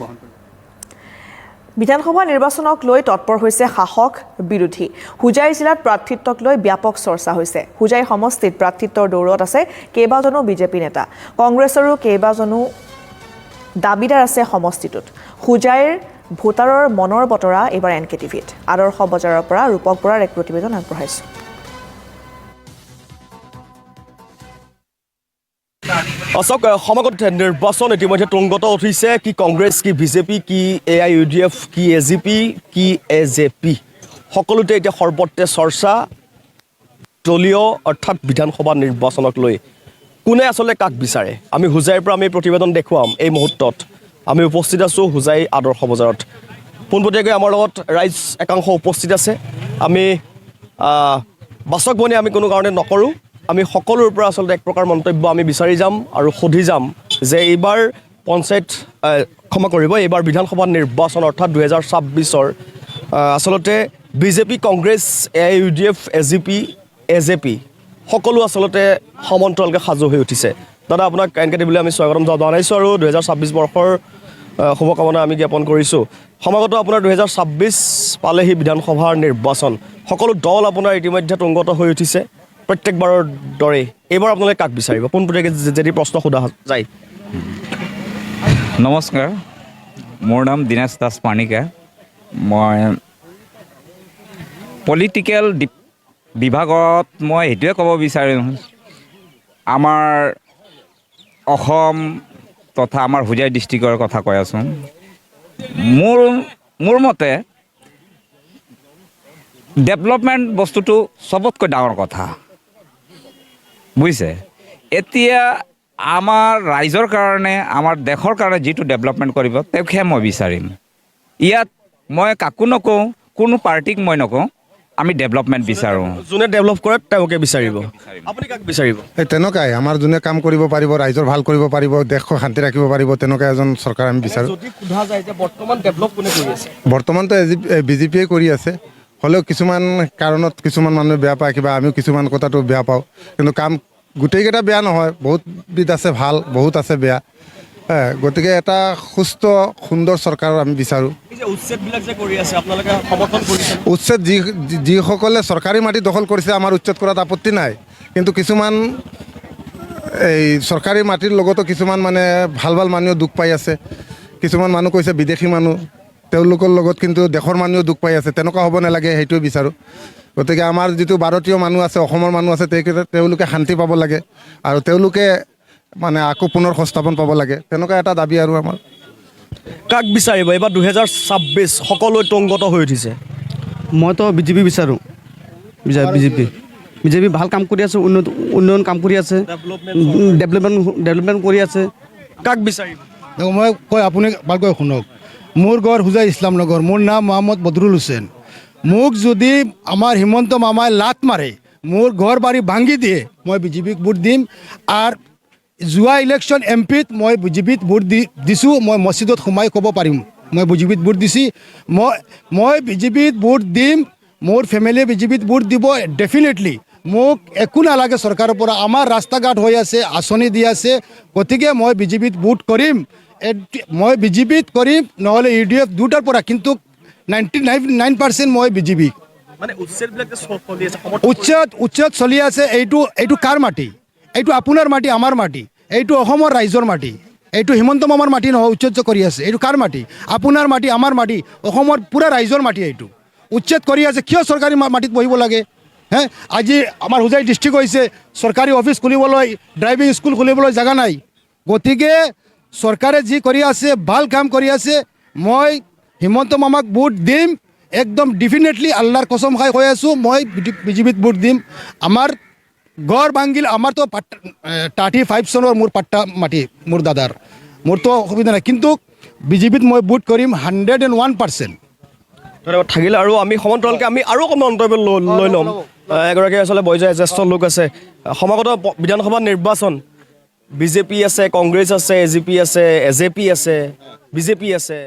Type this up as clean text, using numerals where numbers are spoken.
বহন কৰিব বিধানসভা নিৰ্বাচনক লৈ তৎপৰ হৈছে শাসক বিৰোধী হুজাই জিলাত প্ৰাৰ্থিত্বক লৈ ব্যাপক চৰ্চা হৈছে হুজাই সমষ্টিত প্ৰাৰ্থিত্বৰ দৌৰত আছে কেইবাজনো বিজেপি নেতা কংগ্ৰেছৰো কেইবাজনো দাবীদাৰ আছে সমষ্টিটোত হুজাইৰ ভোটাৰৰ মনৰ বতৰা এইবাৰ এনকে টিভিত আদৰ্শ বজাৰৰ পৰা ৰূপক বৰাৰ এক প্ৰতিবেদন আগবঢ়াইছো অশোক সমাগত নিৰ্বাচন ইতিমধ্যে তুংগত উঠিছে কি কংগ্ৰেছ কি বিজেপি কি AIUDF কি AGP কি AJP সকলোতে এতিয়া সৰ্বত্ৰে চৰ্চা দলীয় অৰ্থাৎ বিধানসভা নিৰ্বাচনক লৈ কোনে আসলে কাক বিচাৰে আমি হুজাইৰ পৰা আমি প্ৰতিবেদন দেখুৱাম এই মুহূৰ্তত আমি উপস্থিত আছো হুজাই আদৰ্শ বজাৰত পোনপটীয়াকৈ আমাৰ লগত ৰাইজ একাংশ উপস্থিত আছে আমি বাচক বনি আমি কোনো কাৰণে নকৰোঁ আমি সকলোৰ পৰা আসলে এক প্ৰকাৰ মন্তব্য আমি বিচাৰি যাম আৰু সুধি যাম যে এইবাৰ পঞ্চায়ত ক্ষমা কৰিব এইবাৰ বিধানসভা নিৰ্বাচন অৰ্থাৎ 2026ৰ আসলতে BJP Congress AIUDF AGP AJP সকলো আসলতে সমান্তৰালকৈ সাজু হৈ উঠিছে দাদা আপোনাক এনকে টিভিলৈ আমি স্বাগতম জনাইছোঁ আৰু 2026 বৰ্ষৰ শুভকামনা আমি জ্ঞাপন কৰিছোঁ সমাগত আপোনাৰ 2026 পালেহি বিধানসভাৰ নিৰ্বাচন সকলো দল আপোনাৰ ইতিমধ্যে তুংগত হৈ উঠিছে প্ৰত্যেকবাৰৰ দৰে এইবাৰ আপোনালোকে কাক বিচাৰিব পোনপটীয়াকৈ যদি প্ৰশ্ন সোধা যায় নমস্কাৰ মোৰ নাম দিনেশ দাস পানিকা মই পলিটিকেল বিভাগত মই সেইটোৱে ক'ব বিচাৰিম আমাৰ অসম তথা আমাৰ হুজাই ডিষ্ট্ৰিক্টৰ কথা কৈ আছোঁ মোৰ মতে ডেভেলপমেণ্ট বস্তুটো চবতকৈ ডাঙৰ কথা বুজিছে এতিয়া আমাৰ ৰাইজৰ কাৰণে আমাৰ দেশৰ কাৰণে যিটো ডেভেলপমেণ্ট কৰিব তেওঁকহে মই বিচাৰিম ইয়াত মই কাকো নকওঁ কোনো পাৰ্টিক মই নকওঁ আমি ডেভেলপমেণ্ট বিচাৰোঁ যোনে ডেভেলপ কৰে তেওঁকে বিচাৰিব আপুনি কাক বিচাৰিব এই তেনেকুৱাই আমাৰ যোনে কাম কৰিব পাৰিব ৰাইজৰ ভাল কৰিব পাৰিব দেশক শান্তি ৰাখিব পাৰিব তেনেকুৱা এজন চৰকাৰ আমি বিচাৰোঁ যদি সোধা যায় যে বৰ্তমান ডেভেলপ কোনে কৰি আছে বৰ্তমানতো বিজেপিয়ে কৰি আছে হ'লেও কিছুমান কাৰণত কিছুমান মানুহে বেয়া পায় কিবা আমিও কিছুমান কথাটো বেয়া পাওঁ কিন্তু কাম গোটেইকেইটা বেয়া নহয় বহুত বিধ আছে ভাল বহুত আছে বেয়া গতিকে এটা সুস্থ সুন্দৰ চৰকাৰ আমি বিচাৰোঁ উচ্ছেদ যিসকলে চৰকাৰী মাটি দখল কৰিছে আমাৰ উচ্ছেদ কৰাত আপত্তি নাই কিন্তু কিছুমান এই চৰকাৰী মাটিৰ লগতো কিছুমান মানে ভাল ভাল মানুহ দুখ পাই আছে কিছুমান মানুহ কৈছে বিদেশী মানুহ তেওঁলোকৰ লগত কিন্তু দেশৰ মানুহেও দুখ পাই আছে তেনেকুৱা হ'ব নালাগে সেইটোৱে বিচাৰোঁ গতিকে আমাৰ যিটো ভাৰতীয় মানুহ আছে অসমৰ মানুহ আছে তেওঁলোকে শান্তি পাব লাগে আৰু তেওঁলোকে মানে আকৌ পুনৰ সংস্থাপন পাব লাগে তেনেকুৱা এটা দাবী আৰু আমাৰ কাক বিচাৰিব এইবাৰ 2026 সকলোৱে তুংগত হৈ উঠিছে মইতো বিজেপি বিচাৰোঁ বিজেপি ভাল কাম কৰি আছে উন্নয়ন কাম কৰি আছে ডেভেলপমেণ্ট কৰি আছে কাক বিচাৰিব মই কৈ আপুনি ভালকৈ শুনক মোৰ ঘৰ হুজাই ইছলামনগৰ মোৰ নাম মহম্মদ বদৰুল হুছেইন মোক যদি আমাৰ হিমন্ত মামাই লাত মাৰে মোৰ ঘৰ বাৰী ভাঙি দিয়ে মই বিজেপিক ভোট দিম আৰু যোৱা ইলেকশ্যন এমপিত মই বিজেপিত ভোট দিছোঁ মই মছজিদত সোমাই ক'ব পাৰিম মই বিজেপিত ভোট দিছোঁ মই বিজেপিত ভোট দিম মোৰ ফেমিলিয়ে বিজেপিত ভোট দিব ডেফিনেটলি মোক একো নালাগে চৰকাৰৰ পৰা আমাৰ ৰাস্তা ঘাট হৈ আছে আঁচনি দি আছে গতিকে মই বিজেপিত ভোট কৰিম মই বিজেপিত কৰিম নহ'লে UDF দুটাৰ পৰা কিন্তু 99% মই বিজেপি মানে উচ্ছেদ চলি আছে এইটো কাৰ মাটি এইটো আপোনাৰ মাটি আমাৰ মাটি এইটো অসমৰ ৰাইজৰ মাটি এইটো হিমন্ত মামাৰ মাটি নহয় উচ্ছেদ কৰি আছে এইটো কাৰ মাটি আপোনাৰ মাটি আমাৰ মাটি অসমৰ পুৰা ৰাইজৰ মাটি এইটো উচ্ছেদ কৰি আছে কিয় চৰকাৰী মাটিত বহিব লাগে আজি আমাৰ হুজাই ডিষ্ট্ৰিক্ট হৈছে চৰকাৰী অফিচ খুলিবলৈ ড্ৰাইভিং স্কুল খুলিবলৈ জেগা নাই গতিকে চৰকাৰে যি কৰি আছে ভাল কাম কৰি আছে মই হিমন্ত মামাক ভোট দিম একদম ডেফিনেটলি আল্লাহৰ কসম খাই কৈ আছোঁ মই বিজেপিত ভোট দিম আমাৰ গড় ভাঙিল আমাৰতো 35 চনৰ মোৰ পাট্টা মাটি মোৰ দাদাৰ মোৰতো অসুবিধা নাই কিন্তু বিজেপিত মই ভোট কৰিম 101% থাকিলে আৰু আমি সমান্তৰালকৈ আমি আৰু অকণমান মন্তব্য লৈ ল'ম এগৰাকী আচলতে বয়োজ্যেষ্ঠ জ্যেষ্ঠ লোক আছে সমাগত বিধানসভা নিৰ্বাচন বিজেপি আছে কংগ্ৰেছ আছে AGP আছে AJP আছে বিজেপি আছে